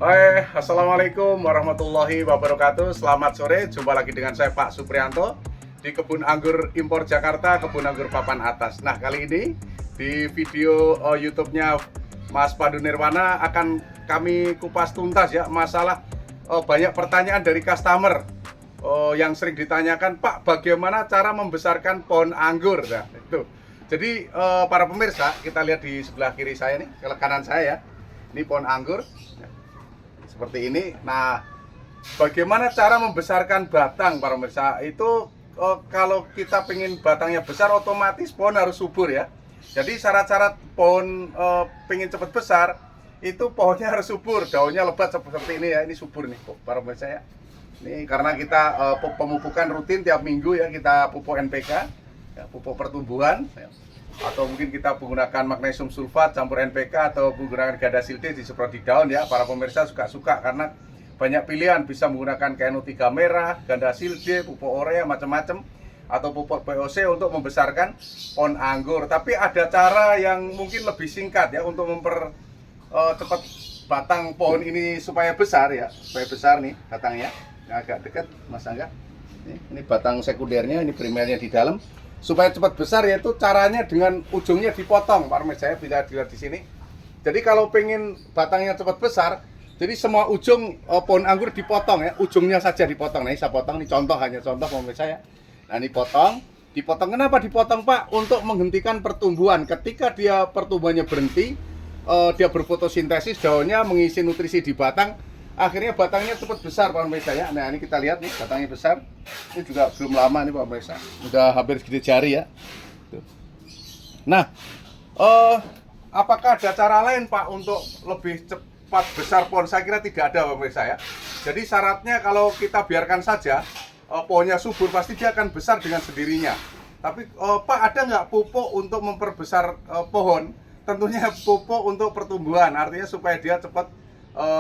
Hai, Assalamualaikum warahmatullahi wabarakatuh. Selamat sore, jumpa lagi dengan saya Pak Supriyanto di Kebun Anggur Impor Jakarta, Kebun Anggur Papan Atas. Nah, kali ini di video YouTube-nya Mas Pandu Nirwana akan kami kupas tuntas ya masalah banyak pertanyaan dari customer yang sering ditanyakan, Pak, bagaimana cara membesarkan pohon anggur? Nah, itu. Jadi para pemirsa, kita lihat di sebelah kiri saya nih, ke kanan saya ya. Ini pohon anggur seperti ini. Nah, bagaimana cara membesarkan batang para pemirsa? Itu kalau kita pengen batangnya besar, otomatis pohon harus subur ya. Jadi syarat-syarat pohon pengen cepat besar, itu pohonnya harus subur, daunnya lebat seperti ini ya. Ini subur nih para pemirsa ya. Ini karena kita pemupukan rutin tiap minggu ya, kita pupuk NPK ya, pupuk pertumbuhan ya. Atau mungkin kita menggunakan magnesium sulfat campur NPK atau menggunakan Gadasil D disemprot di daun ya. Para pemirsa suka-suka karena banyak pilihan, bisa menggunakan KNO3 merah, Gadasil D, pupuk urea, macam-macam, atau pupuk POC untuk membesarkan pohon anggur. Tapi ada cara yang mungkin lebih singkat ya untuk mempercepat batang pohon ini supaya besar ya, supaya besar nih batangnya. Agak dekat Mas Angga. Ini batang sekundernya, ini primernya di dalam. Supaya cepat besar, yaitu caranya dengan ujungnya dipotong. Pak Armes, saya bisa dilihat di sini. Jadi kalau pengen batangnya cepat besar, jadi semua ujung pohon anggur dipotong ya, ujungnya saja dipotong. Nah, ini saya potong, ini contoh, hanya contoh Pak Armes saya. Nah, ini dipotong. Kenapa dipotong, Pak? Untuk menghentikan pertumbuhan. Ketika dia pertumbuhannya berhenti, dia berfotosintesis, daunnya mengisi nutrisi di batang. Akhirnya batangnya cepat besar Pak Armes ya. Nah, ini kita lihat nih, batangnya besar. Ini juga belum lama nih Pak Armes. Udah hampir segede jari ya. Tuh. Nah, apakah ada cara lain Pak untuk lebih cepat besar pohon? Saya kira tidak ada Pak Armes ya. Jadi syaratnya kalau kita biarkan saja pohonnya subur, pasti dia akan besar dengan sendirinya. Tapi Pak, ada nggak pupuk untuk memperbesar pohon? Tentunya pupuk untuk pertumbuhan, artinya supaya dia cepat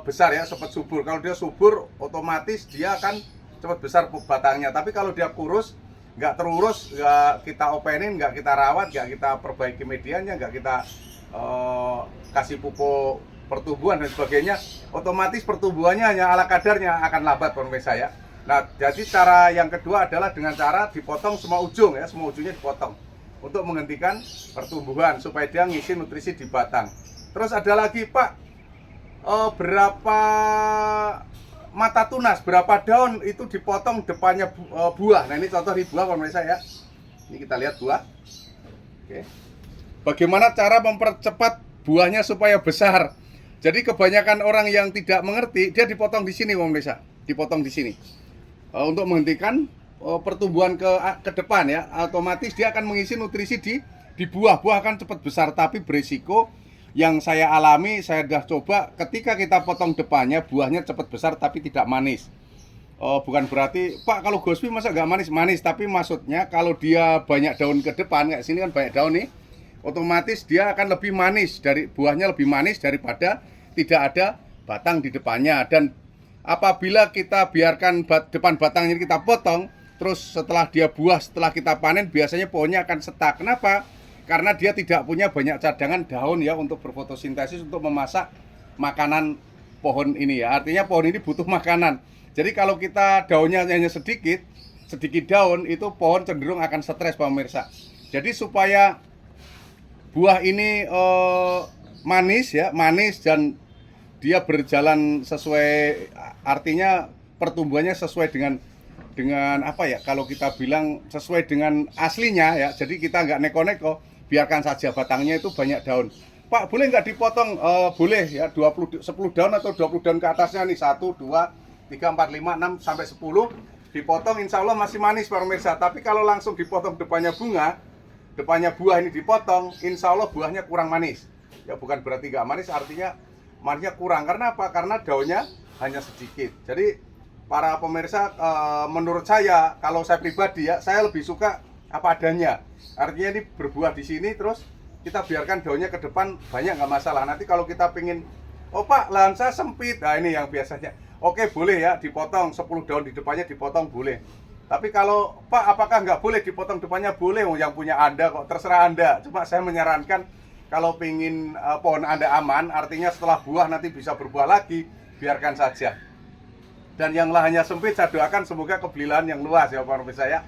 besar ya, cepat subur. Kalau dia subur, otomatis dia akan cepat besar batangnya. Tapi kalau dia kurus, nggak terurus, nggak kita openin, nggak kita rawat, nggak kita perbaiki medianya, nggak kita kasih pupuk pertumbuhan dan sebagainya, otomatis pertumbuhannya hanya ala kadarnya, akan lambat pemirsa ya. Nah, jadi cara yang kedua adalah dengan cara dipotong semua ujung ya, semua ujungnya dipotong untuk menghentikan pertumbuhan supaya dia ngisi nutrisi di batang. Terus ada lagi Pak, berapa mata tunas, berapa daun itu dipotong depannya buah. Nah, ini contoh di buah pemirsa ya. Ini kita lihat buah. Oke. Bagaimana cara mempercepat buahnya supaya besar? Jadi kebanyakan orang yang tidak mengerti, dia dipotong di sini pemirsa, dipotong di sini. Untuk menghentikan pertumbuhan ke depan ya, otomatis dia akan mengisi nutrisi di buah. Buah akan cepat besar, tapi berisiko yang saya alami, saya sudah coba, ketika kita potong depannya, buahnya cepat besar tapi tidak manis. Bukan berarti, Pak, kalau gospi masa nggak manis? Manis, tapi maksudnya kalau dia banyak daun ke depan, kayak sini kan banyak daun nih, otomatis dia akan lebih manis, buahnya lebih manis daripada tidak ada batang di depannya. Dan apabila kita biarkan depan batangnya kita potong, terus setelah dia buah, setelah kita panen, biasanya pohonnya akan setak. Kenapa? Karena dia tidak punya banyak cadangan daun ya untuk berfotosintesis untuk memasak makanan pohon ini ya. Artinya pohon ini butuh makanan. Jadi kalau kita daunnya hanya sedikit daun, itu pohon cenderung akan stres Pak pemirsa. Jadi supaya buah ini manis ya, manis dan dia berjalan sesuai, artinya pertumbuhannya sesuai dengan apa ya, kalau kita bilang sesuai dengan aslinya ya. Jadi kita nggak neko-neko, biarkan saja batangnya itu banyak daun. Pak, boleh nggak dipotong? Boleh ya, 10 daun atau 20 daun ke atasnya nih, 1, 2, 3, 4, 5, 6, sampai 10 dipotong, insya Allah masih manis Pak pemirsa. Tapi kalau langsung dipotong depannya buah ini dipotong, insya Allah buahnya kurang manis ya. Bukan berarti nggak manis, artinya manisnya kurang. Karena apa? Karena daunnya hanya sedikit. Jadi para pemirsa, menurut saya, kalau saya pribadi ya, saya lebih suka apa adanya. Artinya ini berbuah di sini, terus kita biarkan daunnya ke depan banyak, nggak masalah. Nanti kalau kita pengen, oh Pak, lahan saya sempit, nah ini yang biasanya, oke boleh ya dipotong 10 daun di depannya, dipotong boleh. Tapi kalau Pak, apakah nggak boleh dipotong depannya? Boleh, yang punya Anda kok, terserah Anda. Cuma saya menyarankan kalau pengen pohon Anda aman, artinya setelah buah nanti bisa berbuah lagi, biarkan saja. Dan yang lahannya sempit, saya doakan semoga kebeli lahan yang luas ya Pak pemirsa ya.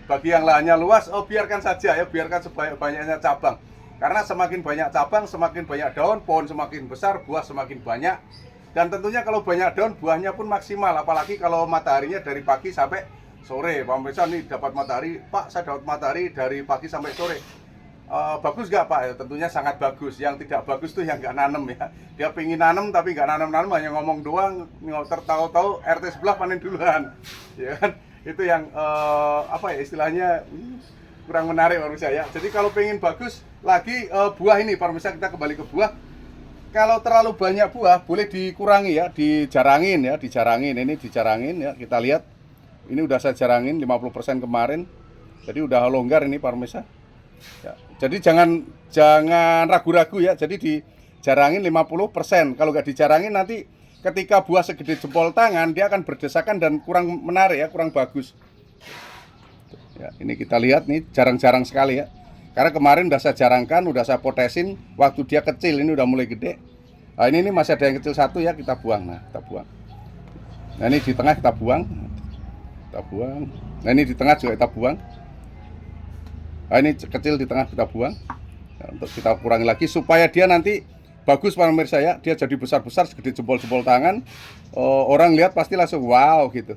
Bagi yang lahannya luas, biarkan saja ya, biarkan sebanyak-banyaknya cabang. Karena semakin banyak cabang, semakin banyak daun, pohon semakin besar, buah semakin banyak. Dan tentunya kalau banyak daun, buahnya pun maksimal. Apalagi kalau mataharinya dari pagi sampai sore. Pak pemirsa nih dapat matahari, Pak saya dapat matahari dari pagi sampai sore. Bagus nggak Pak? Ya, tentunya sangat bagus. Yang tidak bagus tuh yang nggak nanem ya. Dia pengen nanem tapi nggak nanem-nanem, hanya ngomong doang. Tahu-tahu RT sebelah panen duluan, ya kan? Itu yang apa ya istilahnya kurang menarik menurut saya. Jadi kalau pengen bagus lagi buah ini, Pak pemirsa, kita kembali ke buah. Kalau terlalu banyak buah boleh dikurangi ya, dijarangin ya, ini dijarangin ya. Kita lihat ini udah saya jarangin 50% kemarin. Jadi udah longgar ini Pak pemirsa. Ya, jadi jangan ragu-ragu ya. Jadi dijarangin 50%. Kalau nggak dijarangin nanti ketika buah segede jempol tangan dia akan berdesakan dan kurang menarik ya, kurang bagus. Ya, ini kita lihat nih jarang-jarang sekali ya. Karena kemarin udah saya jarangkan, udah saya potesin waktu dia kecil, ini udah mulai gede. Nah, ini masih ada yang kecil satu ya, kita buang. Nah, kita buang. Nah, ini di tengah kita buang. Kita buang. Nah, ini di tengah juga kita buang. Nah, ini kecil di tengah kita buang. Nah, untuk kita kurangi lagi supaya dia nanti bagus Pak pemirsa ya. Dia jadi besar-besar segede jempol-jempol tangan. Orang lihat pasti langsung wow gitu.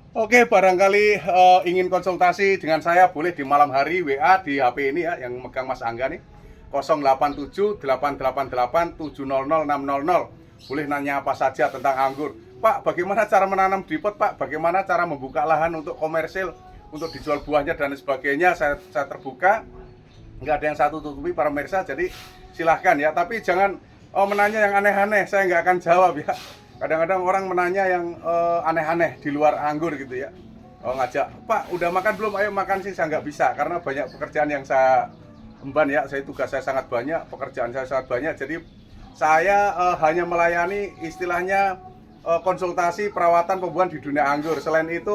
Oke, barangkali ingin konsultasi dengan saya boleh di malam hari WA di HP ini ya, yang megang Mas Angga nih 087-888-700-600. Boleh nanya apa saja tentang anggur. Pak, bagaimana cara menanam di pot Pak? Bagaimana cara membuka lahan untuk komersil, untuk dijual buahnya dan sebagainya? Saya terbuka, nggak ada yang satu tutupi para pemirsa. Jadi silahkan ya, tapi jangan menanya yang aneh-aneh, saya nggak akan jawab ya. Kadang-kadang orang menanya yang aneh-aneh di luar anggur gitu ya. Ngajak, Pak udah makan belum? Ayo makan sih, saya nggak bisa karena banyak pekerjaan yang saya emban ya. Tugas saya sangat banyak, pekerjaan saya sangat banyak. Jadi saya hanya melayani istilahnya konsultasi perawatan pembuahan di dunia anggur. Selain itu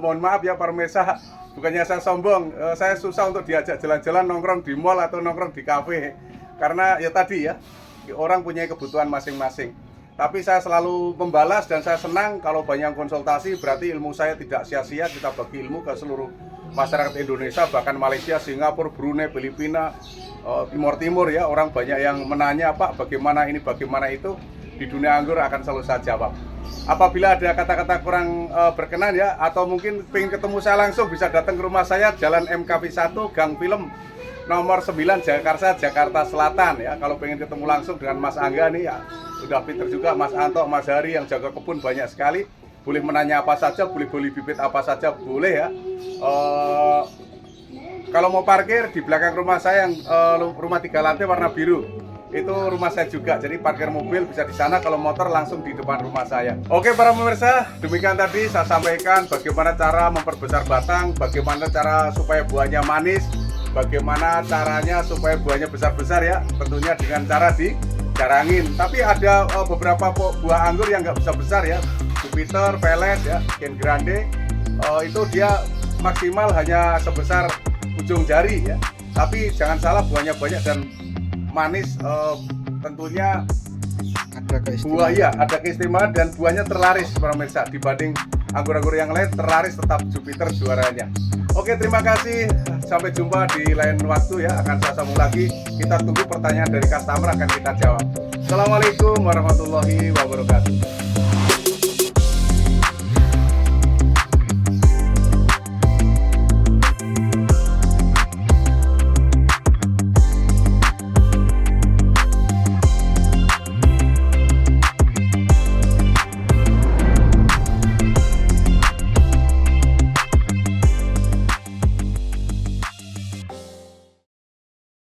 mohon maaf ya para pemirsa, bukannya saya sombong, saya susah untuk diajak jalan-jalan nongkrong di mall atau nongkrong di kafe. Karena ya tadi ya, orang punya kebutuhan masing-masing. Tapi saya selalu membalas dan saya senang kalau banyak konsultasi, berarti ilmu saya tidak sia-sia. Kita bagi ilmu ke seluruh masyarakat Indonesia, bahkan Malaysia, Singapura, Brunei, Filipina, Timur Timur ya. Orang banyak yang menanya, Pak bagaimana ini, bagaimana itu. Di dunia anggur akan selalu saya jawab. Apabila ada kata-kata kurang berkenan ya, atau mungkin pengen ketemu saya langsung, bisa datang ke rumah saya, Jalan MKP 1, Gang Film nomor 9 Jakarta Selatan ya. Kalau pengen ketemu langsung dengan Mas Angga nih ya, udah pinter juga Mas Anto, Mas Hari yang jaga kebun banyak sekali. Boleh menanya apa saja, boleh bibit apa saja boleh ya. Kalau mau parkir di belakang rumah saya yang rumah 3 lantai warna biru, itu rumah saya juga. Jadi parkir mobil bisa di sana, kalau motor langsung di depan rumah saya. Oke para pemirsa, demikian tadi saya sampaikan bagaimana cara memperbesar batang, bagaimana cara supaya buahnya manis, bagaimana caranya supaya buahnya besar-besar ya, tentunya dengan cara dijarangin. Tapi ada beberapa buah anggur yang nggak bisa besar ya, Jupiter, Veles ya, Ken Grande, itu dia maksimal hanya sebesar ujung jari ya. Tapi jangan salah, buahnya banyak dan manis, tentunya ada buah ya, ada keistimewaan dan buahnya terlaris para pemirsa. Dibanding anggur-anggur yang lain, terlaris tetap Jupiter juaranya. Oke, terima kasih. Sampai jumpa di lain waktu ya. Akan saya sambung lagi. Kita tunggu pertanyaan dari customer, akan kita jawab. Assalamualaikum warahmatullahi wabarakatuh.